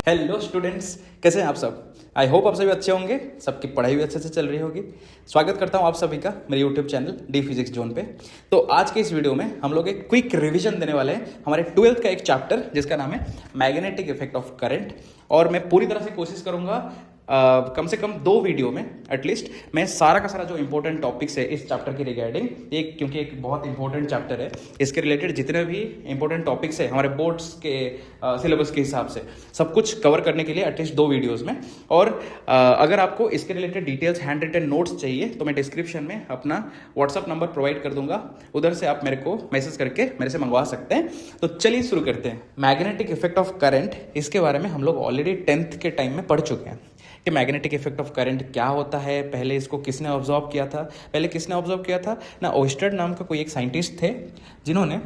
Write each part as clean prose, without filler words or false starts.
Hello students, कैसे हैं आप सब। आई होप आप सभी अच्छे होंगे, सबकी पढ़ाई भी अच्छे से चल रही होगी। स्वागत करता हूं आप सभी का मेरे YouTube channel D physics zone पे। तो आज के इस वीडियो में हम लोग एक क्विक रिवीजन देने वाले हैं हमारे 12th का एक चैप्टर जिसका नाम है मैग्नेटिक इफेक्ट ऑफ करंट। और मैं पूरी तरह से कोशिश करूंगा कम से कम 2 वीडियो में एटलीस्ट मैं सारा का सारा जो इंपॉर्टेंट टॉपिक्स है इस चैप्टर की रिगार्डिंग, एक क्योंकि एक बहुत इंपॉर्टेंट चैप्टर है, इसके रिलेटेड जितने भी इंपॉर्टेंट टॉपिक्स है हमारे बोर्ड्स के सिलेबस के हिसाब से सब कुछ कवर करने के लिए एटलीस्ट 2 वीडियोस में। और अगर आपको इसके related details handwritten notes चाहिए तो मैं डिस्क्रिप्शन में अपना व्हाट्सअप नंबर प्रोवाइड कर दूंगा, उधर से आप मेरे को मैसेज करके मेरे से मंगवा सकते हैं। तो चलिए शुरू करते हैं। मैग्नेटिक इफेक्ट ऑफ करंट, इसके बारे में हम लोग ऑलरेडी 10th के टाइम में पढ़ चुके हैं कि मैग्नेटिक इफेक्ट ऑफ करंट क्या होता है। पहले इसको किसने ऑब्जर्व किया था? ना ओस्टर्ड नाम का कोई एक साइंटिस्ट थे जिन्होंने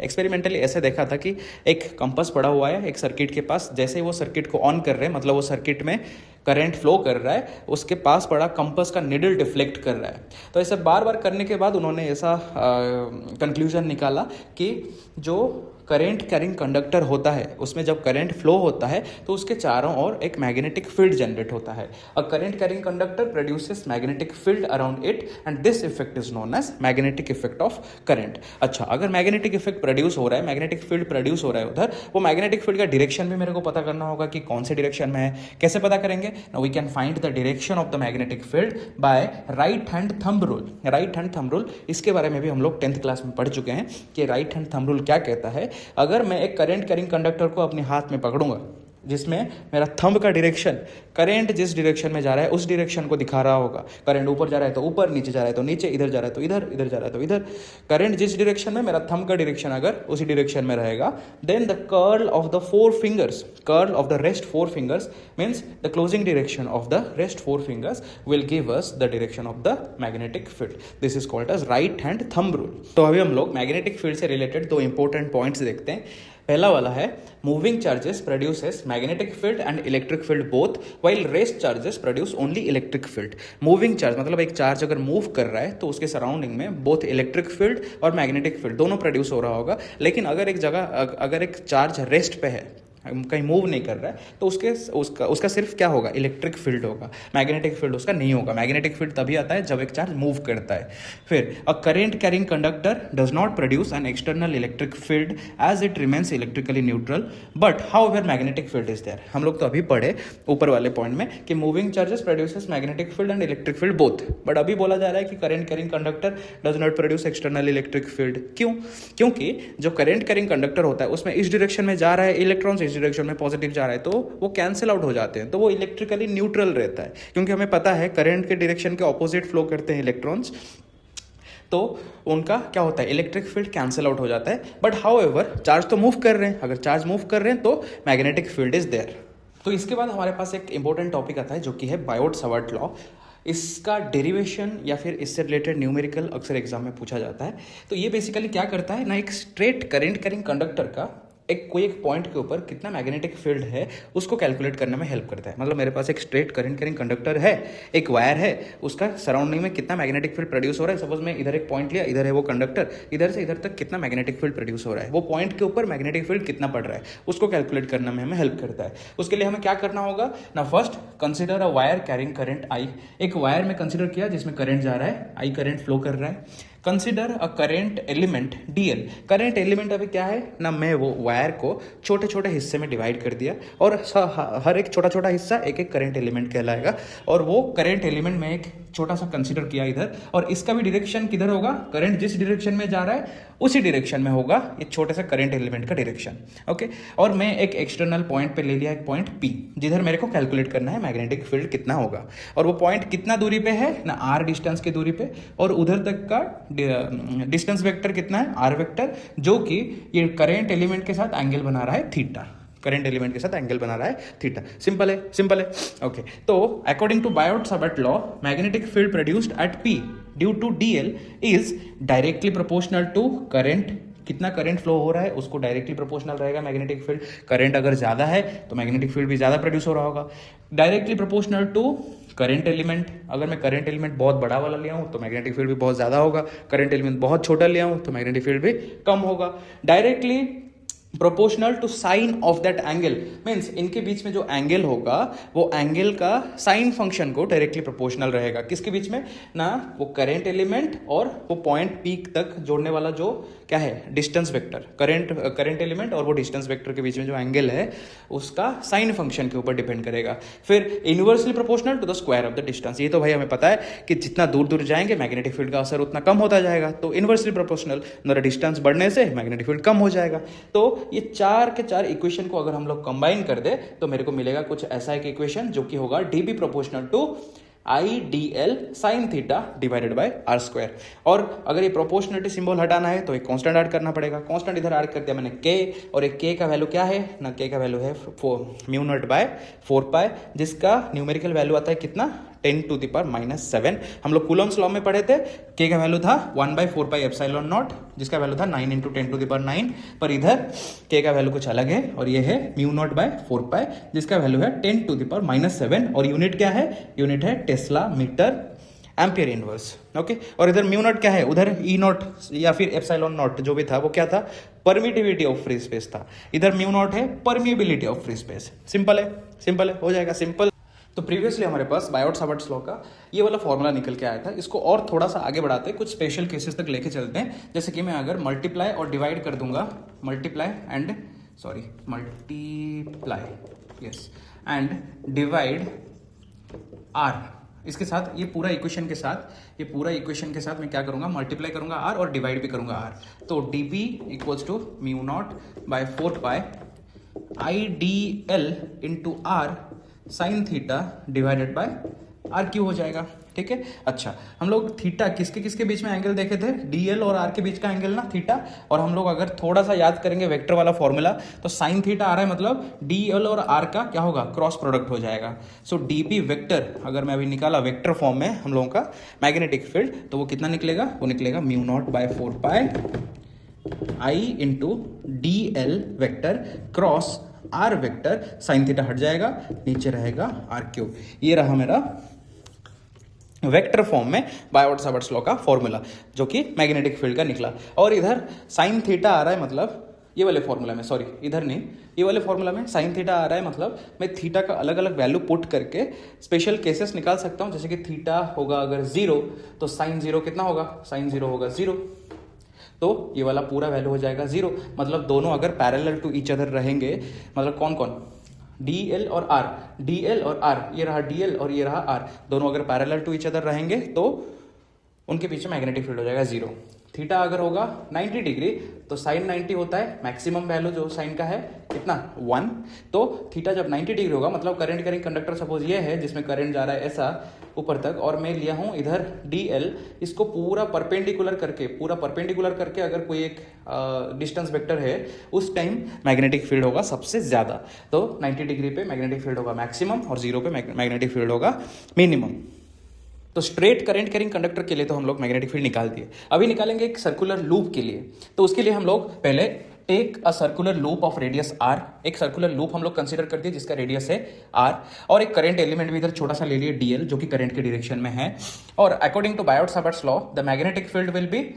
एक्सपेरिमेंटली ऐसे देखा था कि एक कंपास पड़ा हुआ है एक सर्किट के पास, जैसे ही वो सर्किट को ऑन कर रहे हैं, मतलब वो सर्किट में करंट फ्लो कर रहा है, उसके पास पड़ा कंपास का निडल डिफ्लेक्ट कर रहा है। तो ऐसे बार बार करने के बाद उन्होंने ऐसा कंक्लूजन निकाला कि जो करंट कैरिंग कंडक्टर होता है उसमें जब करंट फ्लो होता है तो उसके चारों ओर एक मैग्नेटिक फील्ड जनरेट होता है। A current carrying conductor produces magnetic field around it and this effect is known as magnetic effect of current. अच्छा, अगर मैग्नेटिक इफेक्ट प्रोड्यूस हो रहा है, मैग्नेटिक फील्ड प्रोड्यूस हो रहा है उधर, वो मैग्नेटिक फील्ड का डायरेक्शन भी मेरे को पता करना होगा कि कौन से डायरेक्शन में है। कैसे पता करेंगे? Now we can find the direction of the magnetic field by right hand thumb rule. Right hand thumb rule, इसके बारे में भी हम लोग 10th क्लास में पढ़ चुके हैं कि राइट हैंड थंब रूल क्या कहता है। अगर मैं एक करंट कैरिंग कंडक्टर को अपने हाथ में पकड़ूंगा जिसमें मेरा थंब का डायरेक्शन करंट जिस डायरेक्शन में जा रहा है उस डायरेक्शन को दिखा रहा होगा। करंट ऊपर जा रहा है तो ऊपर, नीचे जा रहा है तो नीचे, इधर जा रहा है तो इधर, इधर जा रहा है तो इधर। करंट जिस डायरेक्शन में, मेरा थंब का डायरेक्शन अगर उसी डायरेक्शन में रहेगा, then the curl of the 4 fingers, curl of the rest 4 fingers means the closing direction of the rest 4 fingers will give us the direction of the magnetic field. This is called as right hand thumb rule. तो अभी हम लोग magnetic field से related 2 important points देखते हैं। पहला वाला है moving charges produces magnetic field and electric field both while rest charges produce only electric field. Moving charge मतलब एक चार्ज अगर मूव कर रहा है तो उसके सराउंडिंग में बोथ इलेक्ट्रिक फील्ड और मैग्नेटिक फील्ड दोनों प्रोड्यूस हो रहा होगा। लेकिन अगर एक चार्ज रेस्ट पे है, कहीं मूव नहीं कर रहा है, तो उसका सिर्फ क्या होगा? इलेक्ट्रिक फील्ड होगा, मैग्नेटिक फील्ड उसका नहीं होगा। मैग्नेटिक फील्ड तभी आता है जब एक चार्ज मूव करता है। फिर a current carrying conductor does not produce an external electric field as it remains electrically neutral but however magnetic field is there. हम लोग तो अभी पढ़े ऊपर वाले पॉइंट में कि moving charges produces magnetic field and electric field both, but अभी बोला जा रहा है कि current carrying conductor does not produce external electric field. क्यों? क्योंकि जो करंट कैरिंग कंडक्टर होता है उसमें इस डायरेक्शन में जा रहा है इलेक्ट्रॉन्स, इस डायरेक्शन में पॉजिटिव जा रहा है, तो वो कैंसिल आउट हो जाते हैं, तो वो इलेक्ट्रिकली न्यूट्रल रहता है। क्योंकि हमें पता है करंट के डायरेक्शन के ऑपोजिट फ्लो करते हैं इलेक्ट्रॉन्स, तो उनका क्या होता है? इलेक्ट्रिक फील्ड कैंसिल आउट हो जाता है। बट हाउएवर चार्ज तो मूव कर रहे हैं, अगर चार्ज मूव कर रहे हैं तो मैग्नेटिक फील्ड इज देयर। तो इसके बाद हमारे पास एक इंपॉर्टेंट टॉपिक आता है जो कि है बायोट-सावर्ट लॉ। इसका डेरिवेशन या फिर इससे रिलेटेड न्यूमेरिकल अक्सर एग्जाम में पूछा जाता है। तो ये बेसिकली क्या करता है ना, एक स्ट्रेट करंट कैरिंग कंडक्टर का कोई एक पॉइंट के ऊपर कितना मैग्नेटिक फील्ड है उसको कैलकुलेट करने में हेल्प करता है। मतलब मेरे पास एक स्ट्रेट करंट कैरिंग कंडक्टर है, एक वायर है, उसका सराउंडिंग में कितना मैग्नेटिक फील्ड प्रोड्यूस हो रहा है। सपोज मैं इधर एक पॉइंट लिया, इधर है वो कंडक्टर, इधर से इधर तक कितना मैग्नेटिक फील्ड प्रोड्यूस हो रहा है, वो पॉइंट के ऊपर मैग्नेटिक फील्ड कितना पड़ रहा है, उसको कैलकुलेट करने में हमें हेल्प करता है। उसके लिए हमें क्या करना होगा ना, first consider a wire carrying current I. एक वायर में कंसिडर किया जिसमें करंट जा रहा है, आई करंट फ्लो कर रहा है। Consider a current element DL. Current element अभी क्या है ना, मैं वो वायर को छोटे छोटे हिस्से में डिवाइड कर दिया और हर एक छोटा छोटा हिस्सा एक एक करंट एलिमेंट कहलाएगा। और वो करंट एलिमेंट में एक छोटा सा कंसिडर किया इधर, और इसका भी डायरेक्शन किधर होगा? करंट जिस डायरेक्शन में जा रहा है उसी डायरेक्शन में होगा ये छोटे से करंट एलिमेंट का डायरेक्शन। ओके, और मैं एक एक्सटर्नल पॉइंट पे ले लिया, एक पॉइंट पी, जिधर मेरे को कैलकुलेट करना है मैग्नेटिक फील्ड कितना होगा। और वो पॉइंट कितना दूरी पे है ना, आर डिस्टेंस की दूरी पे, और उधर तक का डिस्टेंस वेक्टर कितना है? आर वेक्टर, जो कि ये करंट एलिमेंट के साथ एंगल बना रहा है थीटा। करंट एलिमेंट के साथ एंगल बना रहा है थीटा। सिंपल है, सिंपल है। ओके, तो according to Biot Savart law, magnetic field produced at P due to DL is directly proportional to current. कितना करंट फ्लो हो रहा है उसको डायरेक्टली प्रोपोर्शनल रहेगा मैग्नेटिक फील्ड। करंट अगर ज़्यादा है तो मैग्नेटिक फील्ड भी ज़्यादा प्रोड्यूस हो रहा होगा। Directly proportional to current element, अगर मैं करंट एलिमेंट बहुत बड़ा वाला लिया हूँ तो मैग्नेटिक फील्ड भी बहुत ज़्यादा होगा। करंट एलिमेंट बहुत छोटा लिया हूँ तो मैग्नेटिक फील्ड भी कम होगा। Directly proportional to sine of that angle, means इनके बीच में जो एंगल होगा वो एंगल का साइन फंक्शन को डायरेक्टली प्रोपोर्शनल रहेगा। किसके बीच में ना, वो करेंट एलिमेंट और वो पॉइंट पीक तक जोड़ने वाला जो क्या है डिस्टेंस वेक्टर, करेंट एलिमेंट और वो डिस्टेंस वेक्टर के बीच में जो एंगल है उसका साइन फंक्शन के ऊपर डिपेंड करेगा। फिर inversely proportional to the square of the distance, ये तो भाई हमें पता है कि जितना दूर दूर जाएंगे मैग्नेटिक फील्ड का असर उतना कम होता जाएगा, तो इनवर्सली प्रोपोर्शनल, मेरा डिस्टेंस बढ़ने से मैग्नेटिक फील्ड कम हो जाएगा। तो ये चार के चार इक्वेशन को अगर हम लोग कंबाइन कर दे तो मेरे को मिलेगा कुछ ऐसा एक इक्वेशन जो कि होगा dB proportional to I D L sine theta divided by R square. और अगर ये प्रोपोर्शनलिटी सिंबल हटाना है तो एक कांस्टेंट ऐड करना पड़ेगा। कांस्टेंट इधर ऐड कर दिया मैंने के, और एक के का वैल्यू क्या है ना, के का वैल्यू है म्यू नॉट बाय 4 पाई, जिसका न्यूमेरिकल वैल्यू आता है कितना 10⁻⁷। हम लोग कूलम्स लॉ में पढ़े थे, के का वैल्यू था 1/4 पाई एप्सिलॉन नॉट, जिसका वैल्यू था 9 × 10⁹, पर इधर के का वैल्यू कुछ अलग है और ये है म्यू नॉट बाय 4 पाई, जिसका वैल्यू है 10⁻⁷। और यूनिट क्या है, यूनिट है tesla metre ampere inverse. Okay, और इधर म्यू नॉट क्या है, उधर ई नॉट या फिर एप्सिलॉन नॉट जो भी था वो क्या था, परमिटिविटी ऑफ फ्री स्पेस था। इधर म्यू नॉट है permeability of free space. Simple है, सिंपल है, हो जाएगा सिंपल। तो प्रीवियसली हमारे पास बायोट-सावर्ट्स लॉ का ये वाला फॉर्मूला निकल के आया था। इसको और थोड़ा सा आगे बढ़ाते हैं, कुछ स्पेशल केसेस तक लेके चलते हैं। जैसे कि मैं अगर मल्टीप्लाई और डिवाइड कर दूंगा, मल्टीप्लाई एंड डिवाइड आर, इसके साथ ये पूरा इक्वेशन के साथ मैं क्या करूंगा, मल्टीप्लाई करूंगा आर और डिवाइड भी करूंगा आर। तो D B equals to mu naught by 4 pi I D L into R sine theta divided by R cube हो जाएगा। ठीक है, अच्छा हम लोग थीटा किसके किसके बीच में एंगल देखे थे, डीएल और आर के बीच का एंगल ना थीटा। और हम लोग अगर थोड़ा सा याद करेंगे वेक्टर वाला फॉर्मूला, तो साइन थीटा आ रहा है मतलब डीएल और आर का क्या होगा, क्रॉस प्रोडक्ट हो जाएगा। सो डीपी वेक्टर अगर मैं अभी निकाला वेक्टर फॉर्म में हम लोगों का मैग्नेटिक फील्ड, तो वो कितना निकलेगा, वो निकलेगा mu naught by 4 pi I into D L vector cross R vector, sine theta हट जाएगा, नीचे रहेगा आर क्यूब। ये रहा मेरा वेक्टर फॉर्म में बायोट-सावर्ट्स लॉ का फॉर्मूला जो कि मैग्नेटिक फील्ड का निकला। और इधर साइन थीटा आ रहा है मतलब ये वाले फॉर्मूला में, सॉरी इधर नहीं, ये वाले फॉर्मूला में साइन थीटा आ रहा है मतलब मैं थीटा का अलग अलग वैल्यू पुट करके स्पेशल केसेस निकाल सकता हूं। जैसे कि थीटा होगा अगर 0 तो साइन 0 कितना होगा, साइन 0 होगा 0, तो ये वाला पूरा वैल्यू हो जाएगा 0। मतलब दोनों अगर पैरेलल टू ईच अदर रहेंगे, मतलब कौन कौन, DL और R, ये रहा DL और ये रहा R, दोनों अगर पैरेलल टू ईच अदर रहेंगे तो उनके पीछे मैग्नेटिक फील्ड हो जाएगा 0। थीटा अगर होगा 90 डिग्री तो साइन 90 होता है, मैक्सिमम वैल्यू जो साइन का है कितना 1। तो थीटा जब 90 डिग्री होगा मतलब करंट कैरिंग कंडक्टर सपोज ये है जिसमें करंट जा रहा है ऐसा ऊपर तक, और मैं लिया हूं इधर DL, इसको पूरा परपेंडिकुलर करके अगर कोई एक डिस्टेंस वेक्टर है उस टाइम मैग्नेटिक फील्ड होगा सबसे ज्यादा। तो 90 डिग्री पे मैग्नेटिक फील्ड होगा मैक्सिमम और 0 पे मैग्नेटिक फील्ड होगा मिनिमम। तो स्ट्रेट करंट कैरिंग कंडक्टर के लिए तो हम लोग मैग्नेटिक फील्ड निकाल दिए। अभी निकालेंगे एक सर्कुलर लूप के लिए। तो उसके लिए हम लोग पहले take a circular loop of radius r, एक सर्कुलर लूप हम लोग कंसीडर कर दिए जिसका रेडियस है r, और एक करंट एलिमेंट भी इधर छोटा सा ले लिए dl जो कि करंट के डायरेक्शन में है। और according to Biot Savart's law the magnetic field will be,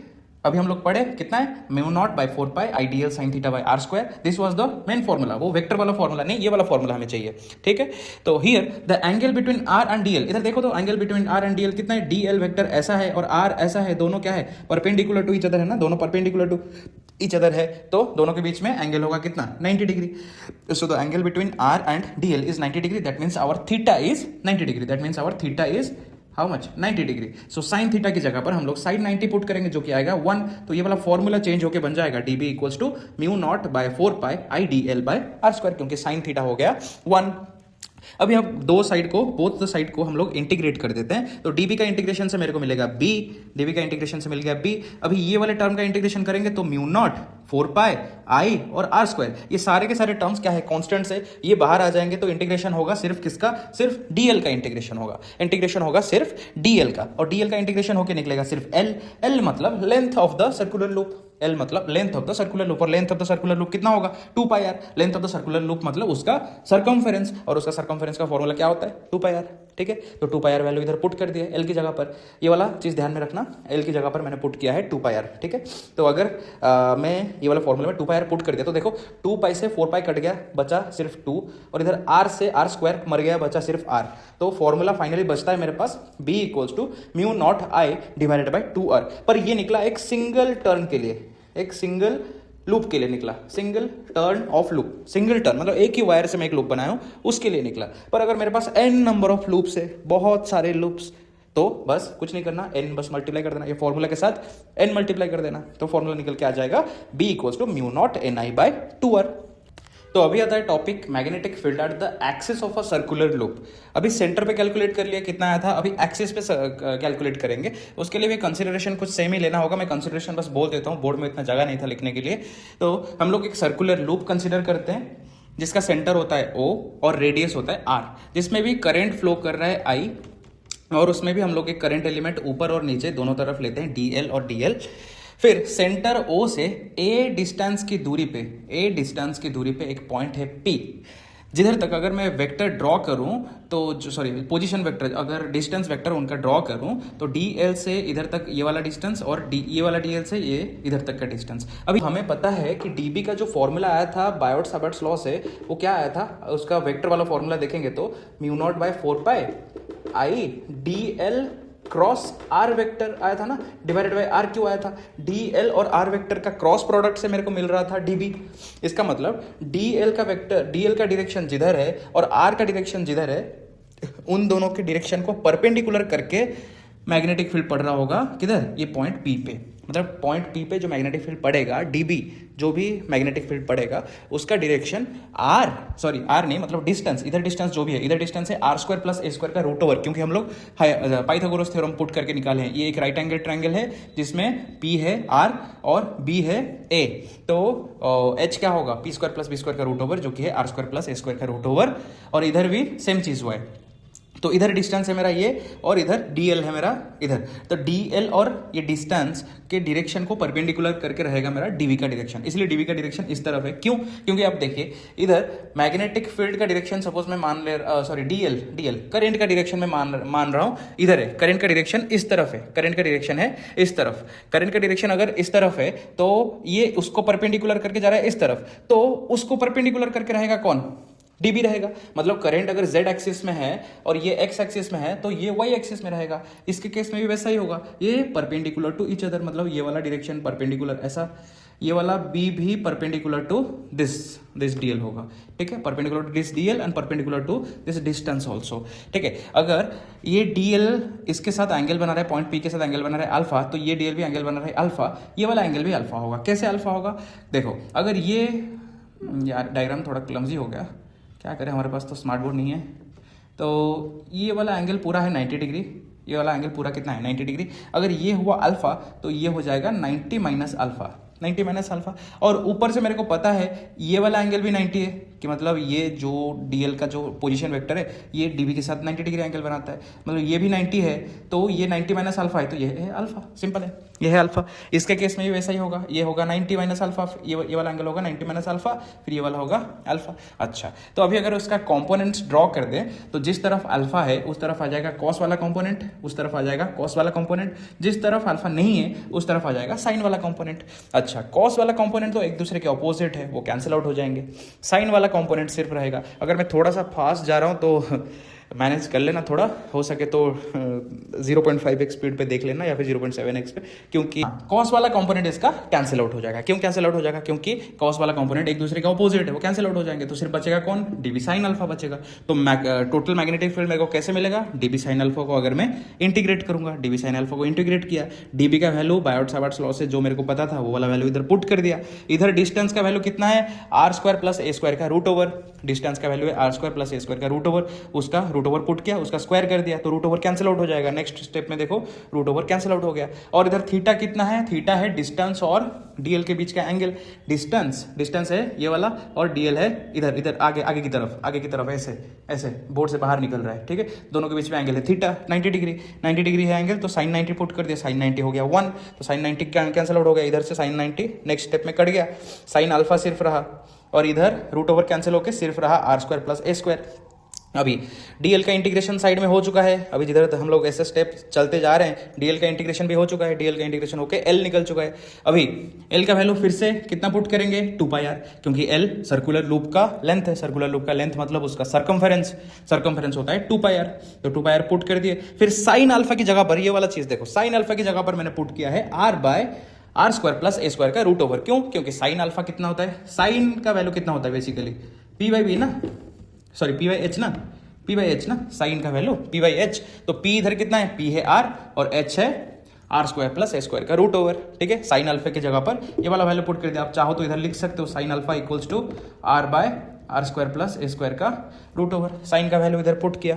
अभी हम लोग पढ़े कितना है, mu naught by 4 pi I D L sine theta by R square. This was the main formula, वो वेक्टर वाला फॉर्मूला नहीं, ये वाला फॉर्मूला हमें चाहिए। ठीक है, तो here the angle between R and DL, इधर देखो तो angle between R and DL कितना है, डीएल वेक्टर ऐसा है और आर ऐसा है, दोनों क्या है परपेंडिकुलर टू ईच अदर है ना, दोनों परपेंडिकुलर टू ईच अदर है, तो दोनों के बीच में एंगल होगा कितना 90 degree. So the angle between R and DL is 90 degree, that means our theta is 90 degree, that means our theta is how much 90 degree. So sine theta की जगह पर हम लोग साइन 90 पुट करेंगे जो कि आएगा 1। तो ये वाला फॉर्मूला चेंज होकर बन जाएगा dB equals to mu naught by 4 pi I D L by R square, क्योंकि साइन थीटा हो गया 1। अभी हम बोथ साइड को हम लोग इंटीग्रेट कर देते हैं। तो डीबी का इंटीग्रेशन से मेरे को मिलेगा b, डीबी का इंटीग्रेशन से मिल गया b। अभी ये वाले टर्म का इंटीग्रेशन करेंगे तो म्यू नॉट 4 पाई आई और आर स्क्वायर, ये सारे के सारे टर्म्स क्या है कांस्टेंट्स है, ये बाहर आ जाएंगे। तो इंटीग्रेशन होगा सिर्फ किसका, सिर्फ डीएल का इंटीग्रेशन होगा सिर्फ डीएल का, और डीएल का इंटीग्रेशन होकर निकलेगा सिर्फ एल मतलब length of the circular loop, L मतलब length of the circular loop, और length of the circular loop कितना होगा 2 pi R. Length of the circular loop मतलब उसका सरकमफेरेंस, और उसका सरकमफेरेंस का फॉर्मूला क्या होता है 2 पाई आर। ठीक है। तो 2 पाई आर वैल्यू इधर पुट कर दिया एल की जगह पर, ये वाला चीज़ ध्यान में रखना, एल की जगह पर मैंने पुट किया है 2 पाई आर, ठीक है। तो अगर मैं ये वाला फॉर्मूला में 2 पाई आर पुट कर दिया तो देखो 2 पाई से 4 पाई कट गया, बचा सिर्फ 2, और इधर आर से आर स्क्वायर मर गया, बचा सिर्फ आर। तो फॉर्मूला फाइनली बचता है मेरे पास b equals to mu naught I divided by 2r, पर ये निकला एक सिंगल टर्न के लिए, एक सिंगल लूप के लिए निकला, single turn off loop, single turn मतलब एक ही वायर से मैं एक लूप बनाया हूं उसके लिए निकला। पर अगर मेरे पास n नंबर ऑफ लूप्स है, बहुत सारे लूप्स, तो बस कुछ नहीं करना, n बस मल्टीप्लाई कर देना, ये फॉर्मूला के साथ n मल्टीप्लाई कर देना, तो फॉर्मूला निकल के आ जाएगा b equals to mu naught N I by 2r। तो अभी आता है topic magnetic field at the axis of a circular loop. अभी सेंटर पे कैलकुलेट कर लिया कितना आया था, अभी एक्सिस पे कैलकुलेट करेंगे, उसके लिए भी कंसिडरेशन कुछ सेम ही लेना होगा। मैं कंसिडरेशन बस बोल देता हूँ, बोर्ड में इतना जगह नहीं था लिखने के लिए। तो हम लोग एक सर्कुलर लूप कंसिडर करते हैं जिसका सेंटर होता है O और रेडियस होता है R, जिसमें भी करंट फ्लो कर रहा है I, और उसमें भी हम लोग एक करंट एलिमेंट ऊपर और नीचे दोनों तरफ लेते हैं DL और DL। फिर सेंटर O से A डिस्टेंस की दूरी पे एक पॉइंट है P, जिधर तक अगर मैं वेक्टर ड्रॉ करूं तो पोजीशन वेक्टर, अगर डिस्टेंस वेक्टर उनका ड्रॉ करूं तो DL से इधर तक ये वाला डिस्टेंस और ये वाला DL से ये इधर तक का डिस्टेंस। अभी हमें पता है कि DB का जो फॉर्मूला आया था बायोट-सावर्ट्स लॉ से, वो क्या आया था, उसका वेक्टर वाला फॉर्मूला देखेंगे तो mu naught by 4 pi I DL cross R vector आया था ना, डिवाइडेड बाय आर क्यों आया था, DL और आर वेक्टर का क्रॉस प्रोडक्ट से मेरे को मिल रहा था DB। इसका मतलब DL का वेक्टर, DL का डायरेक्शन जिधर है और आर का डायरेक्शन जिधर है, उन दोनों के डायरेक्शन को परपेंडिकुलर करके मैग्नेटिक फील्ड पड़ रहा होगा किधर, ये पॉइंट P पे। मतलब पॉइंट P पे जो मैग्नेटिक फील्ड पड़ेगा, DB जो भी मैग्नेटिक फील्ड पड़ेगा उसका डायरेक्शन आर नहीं, मतलब डिस्टेंस, इधर डिस्टेंस जो भी है, इधर डिस्टेंस है R square plus A square का रूट ओवर, क्योंकि हम लोग पाइथागोरस थ्योरम पुट करके निकाले हैं। ये एक राइट एंगल ट्रायंगल है जिसमें P है R और B है A, तो H क्या होगा, P square plus B square का रूट ओवर, जो कि है R square plus A square का रूट ओवर, और इधर भी सेम चीज हुआ है। तो इधर डिस्टेंस है मेरा ये, और इधर DL है मेरा इधर, तो DL और ये डिस्टेंस के डायरेक्शन को परपेंडिकुलर करके रहेगा मेरा DB का डायरेक्शन, इसलिए DB का डायरेक्शन इस तरफ है। क्यों, क्योंकि आप देखिए इधर मैग्नेटिक फील्ड का डायरेक्शन सपोज मैं DL करंट का डायरेक्शन में मान रहा हूं, इधर है करंट का डायरेक्शन इस तरफ है, करंट का डायरेक्शन है इस तरफ, करंट का डायरेक्शन अगर इस तरफ है तो ये उसको परपेंडिकुलर करके जा रहा है इस तरफ, तो उसको परपेंडिकुलर करके रहेगा कौन, DB रहेगा। मतलब करंट अगर Z एक्सिस में है और ये X एक्सिस में है तो ये Y एक्सिस में रहेगा। इसके केस में भी वैसा ही होगा, ये परपेंडिकुलर टू ईच अदर, मतलब ये वाला डायरेक्शन परपेंडिकुलर ऐसा, ये वाला B भी परपेंडिकुलर टू दिस DL होगा, ठीक है, perpendicular to this DL and perpendicular to this distance also, ठीक है। अगर ये DL इसके साथ एंगल बना रहा है, पॉइंट P के साथ एंगल बना रहा है अल्फा, तो ये DL भी एंगल बना रहा है अल्फा, ये वाला एंगल भी अल्फा होगा। कैसे अल्फा होगा, देखो अगर ये, यार डायग्राम थोड़ा क्लमजी हो गया, क्या करें, हमारे पास तो स्मार्ट बोर्ड नहीं है। तो ये वाला एंगल पूरा है 90 डिग्री, ये वाला एंगल पूरा कितना है 90 डिग्री। अगर ये हुआ अल्फा तो ये हो जाएगा 90 माइनस अल्फा, 90 माइनस अल्फा। और ऊपर से मेरे को पता है ये वाला एंगल भी 90 है, कि मतलब ये जो DL का जो पोजीशन वेक्टर है ये DB के साथ 90 डिग्री एंगल बनाता है, मतलब ये भी 90 है, तो ये 90 माइनस अल्फा है, तो ये है अल्फा, सिंपल है, ये है अल्फा। इसके केस में भी वैसा ही होगा, ये होगा 90 माइनस अल्फा, ये वाला एंगल होगा 90 माइनस अल्फा, फिर ये वाला होगा अल्फा। अच्छा, तो अभी अगर उसका कॉम्पोनेंट्स ड्रॉ कर दें तो जिस तरफ अल्फा है उस तरफ आ जाएगा कॉस वाला कॉम्पोनेंट, उस तरफ आ जाएगा कॉस वाला कॉम्पोनेंट, जिस तरफ अल्फा नहीं है उस तरफ आ जाएगा साइन वाला कॉम्पोनेंट। अच्छा, कॉस वाला कॉम्पोनेंट तो एक दूसरे के ऑपोजिट है, वो कैंसिल आउट हो जाएंगे, साइन वाला कॉम्पोनेंट सिर्फ रहेगा। अगर मैं थोड़ा सा फास्ट जा रहा हूं तो मैनेज कर लेना, थोड़ा हो सके तो 0.5x स्पीड पे देख लेना या फिर 0.7x पे, क्योंकि कॉस वाला कंपोनेंट इसका कैंसिल आउट हो जाएगा। क्यों कैंसिल आउट हो जाएगा, क्योंकि कॉस वाला कंपोनेंट एक दूसरे का ऑपोजिट है, वो कैंसिल आउट हो जाएंगे, तो सिर्फ बचेगा कौन, DB साइन अल्फा बचेगा। तो टोटल मैग्नेटिक फील्ड मेरे को कैसे मिलेगा, DB साइन अल्फा को अगर मैं इंटीग्रेट करूंगा, DB साइन अल्फा को इंटीग्रेट किया, DB का वैल्यू बायोट-सावर्ट्स लॉ से जो मेरे को पता था वो वाला वैल्यू इधर पुट कर दिया। इधर डिस्टेंस का वैल्यू कितना है, R square plus A square का रूट ओवर, डिस्टेंस का वैल्यू है R square plus A square का रूट ओवर, उसका रूट ओवर पुट किया, उसका स्क्वायर कर दिया, तो रूट ओवर कैंसिल आउट हो जाएगा। नेक्स्ट स्टेप में देखो रूट ओवर कैंसिल आउट हो गया। और इधर थीटा कितना है, थीटा है डिस्टेंस और DL के बीच का एंगल, डिस्टेंस है ये वाला और DL है इधर आगे की तरफ ऐसे बोर्ड से बाहर निकल रहा है, ठीक है, दोनों के बीच में एंगल है थीटा 90 डिग्री है एंगल, तो साइन 90 पुट कर दिया, साइन 90 हो गया 1, तो साइन 90 कैंसिल आउट हो गया, इधर से साइन 90 नेक्स्ट स्टेप में कट गया, साइन अल्फा सिर्फ रहा, और इधर रूट ओवर कैंसिल होकर सिर्फ रहा R square plus A square. अभी डीएल का इंटीग्रेशन साइड में हो चुका है, अभी जिधर हम लोग ऐसे स्टेप चलते जा रहे हैं डीएल का इंटीग्रेशन भी हो चुका है, डीएल का इंटीग्रेशन होके एल निकल चुका है। अभी एल का वैल्यू फिर से कितना पुट करेंगे 2πr, क्योंकि एल सर्कुलर लूप का लेंथ है, सर्कुलर लूप का लेंथ मतलब उसका सर्कमफेरेंस होता है 2πr, तो 2πr पुट कर दिए। फिर साइन अल्फा की जगह पर ये वाला चीज देखो, साइन अल्फा की जगह पर मैंने पुट किया है r/r² प्लस a² का रूट ओवर। क्यों? क्योंकि साइन अल्फा कितना होता है, साइन का वैल्यू कितना होता है बेसिकली p/b ना, सॉरी p/h ना, p/h ना, साइन का वैल्यू p/h। तो p इधर कितना है, p है r और h है r² प्लस a² का रूट ओवर। ठीक है, साइन अल्फा की जगह पर ये वाला वैल्यू पुट कर दिया। आप चाहो तो इधर लिख सकते हो sine alpha equals to r/r² प्लस a² का रूट ओवर। साइन का वैल्यू इधर पुट किया।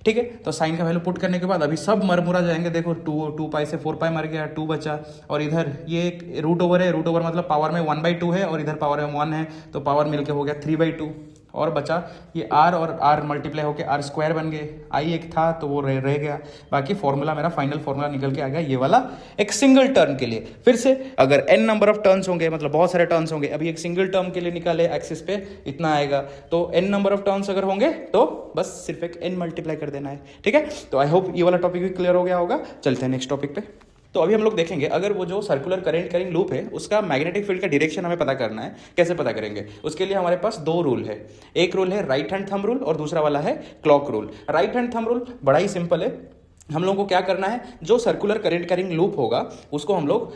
ठीक है, तो साइन का वैल्यू पुट करने के बाद अभी सब मरमुरा जाएंगे। देखो 2π से 4π मर गया, 2 बचा, और इधर ये एक रूट ओवर है, रूट ओवर मतलब पावर में 1/2 है और इधर पावर में 1 है, तो पावर मिलके हो गया 3/2 और बचा ये r और r मल्टीप्लाई होकर r² बन गए। आई एक था तो वो रह गया, बाकी फॉर्मूला मेरा फाइनल फॉर्मूला निकल के आ गया ये वाला एक सिंगल टर्म के लिए। फिर से अगर n नंबर ऑफ टर्न्स होंगे, मतलब बहुत सारे टर्न्स होंगे, अभी एक सिंगल टर्म के लिए निकाले एक्सिस पे इतना आएगा, तो n नंबर ऑफ टर्न्स अगर होंगे तो बस सिर्फ एक n मल्टीप्लाई कर देना है। ठीक है, तो आई होप ये वाला टॉपिक भी क्लियर हो गया होगा। चलते हैं नेक्स्ट टॉपिक पे। तो अभी हम लोग देखेंगे अगर वो जो सर्कुलर करंट कैरिंग लूप है उसका मैग्नेटिक फील्ड का डायरेक्शन हमें पता करना है। कैसे पता करेंगे? उसके लिए हमारे पास 2 रूल है, एक रूल है राइट हैंड थंब रूल और दूसरा वाला है clock rule. Right hand thumb rule बड़ा ही सिंपल है। हम लोगों को क्या करना है, जो सर्कुलर करंट कैरिंग लूप होगा उसको हम लोग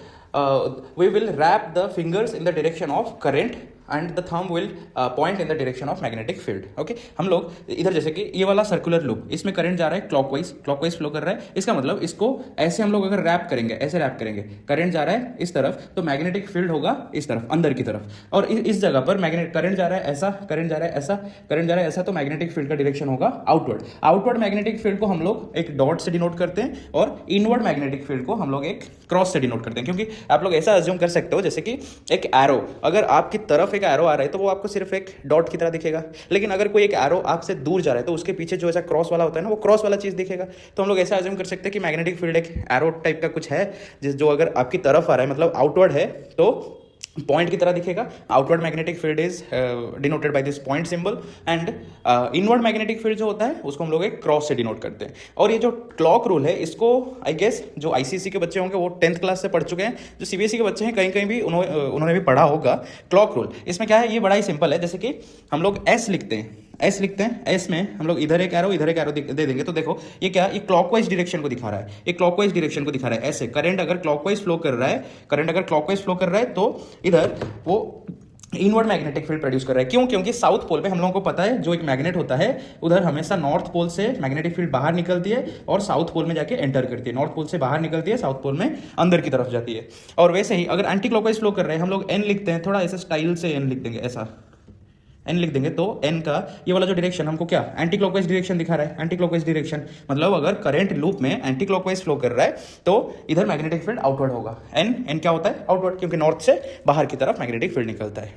we will wrap the fingers in the direction of current and the thumb will point in the direction of magnetic field. Okay, हम लोग इधर जैसे कि ये वाला सर्कुलर लूप, इसमें करंट जा रहा है क्लॉकवाइज फ्लो कर रहा है। इसका मतलब इसको ऐसे हम लोग अगर रैप करेंगे, ऐसे रैप करेंगे, करंट जा रहा है इस तरफ तो मैग्नेटिक फील्ड होगा इस तरफ, अंदर की तरफ, और इस जगह पर करंट जा रहा है ऐसा, करंट जा रहा है ऐसा, करंट जा रहा है ऐसा, तो मैग्नेटिक फील्ड का डायरेक्शन होगा आउटवर्ड मैग्नेटिक फील्ड को हम लोग एक डॉट से डिनोट करते हैं और इनवर्ड मैग्नेटिक फील्ड को हम लोग एक क्रॉस से डिनोट करते हैं। क्योंकि आप लोग ऐसा अज्यूम कर सकते हो जैसे कि एक एरो, अगर आपकी तरफ एक एरो आ रहा है तो वो आपको सिर्फ एक डॉट की तरह दिखेगा, लेकिन अगर कोई एक एरो आपसे दूर जा रहा है तो उसके पीछे जो ऐसा क्रॉस वाला होता है ना, वो क्रॉस वाला चीज दिखेगा। तो हम लोग ऐसा अज्यूम कर सकते हैं कि मैग्नेटिक फील्ड एक एरो टाइप का कुछ है जो अगर आपकी तरफ आ रहा है मतलब आउटवर्ड है तो पॉइंट की तरह दिखेगा। Outward magnetic field is denoted by this point symbol and inward magnetic field जो होता है उसको हम लोग एक क्रॉस से डिनोट करते हैं। और ये जो क्लॉक रूल है इसको आई गेस जो आईसीएसई के बच्चे होंगे वो 10th क्लास से पढ़ चुके हैं, जो सीबीएसई के बच्चे हैं कहीं कहीं भी उन्होंने भी पढ़ा होगा। क्लॉक रूल इसमें क्या है, ये बड़ा ही सिंपल है। जैसे कि हम लोग एस लिखते हैं, एस में हम लोग इधर एक एरो दे देंगे, तो देखो ये क्या, ये क्लॉकवाइज डायरेक्शन को दिखा रहा है, ये क्लॉकवाइज डायरेक्शन को दिखा रहा है। ऐसे करंट अगर क्लॉकवाइज फ्लो कर रहा है तो इधर वो इनवर्ड मैग्नेटिक फील्ड प्रोड्यूस कर रहा है। क्यों? क्योंकि साउथ पोल पे हम लोगों को पता है जो एक मैग्नेट होता है उधर हमेशा नॉर्थ पोल से मैग्नेटिक फील्ड बाहर निकलती है और साउथ पोल में जाके एंटर करती है। नॉर्थ पोल से बाहर निकलती है, साउथ पोल में अंदर की तरफ जाती है। और वैसे ही अगर एंटी क्लॉकवाइज फ्लो कर रहे हैं, हम लोग एन लिखते हैं, थोड़ा ऐसे स्टाइल से एन लिख देंगे, ऐसा एन लिख देंगे, तो एन का ये वाला जो डायरेक्शन हमको क्या एंटी क्लॉकवाइज डायरेक्शन दिखा रहा है। एंटी क्लॉकवाइज डायरेक्शन मतलब अगर करंट लूप में एंटी क्लॉकवाइज फ्लो कर रहा है तो इधर मैग्नेटिक फील्ड आउटवर्ड होगा। एन क्या होता है, आउटवर्ड, क्योंकि नॉर्थ से बाहर की तरफ मैग्नेटिक फील्ड निकलता है।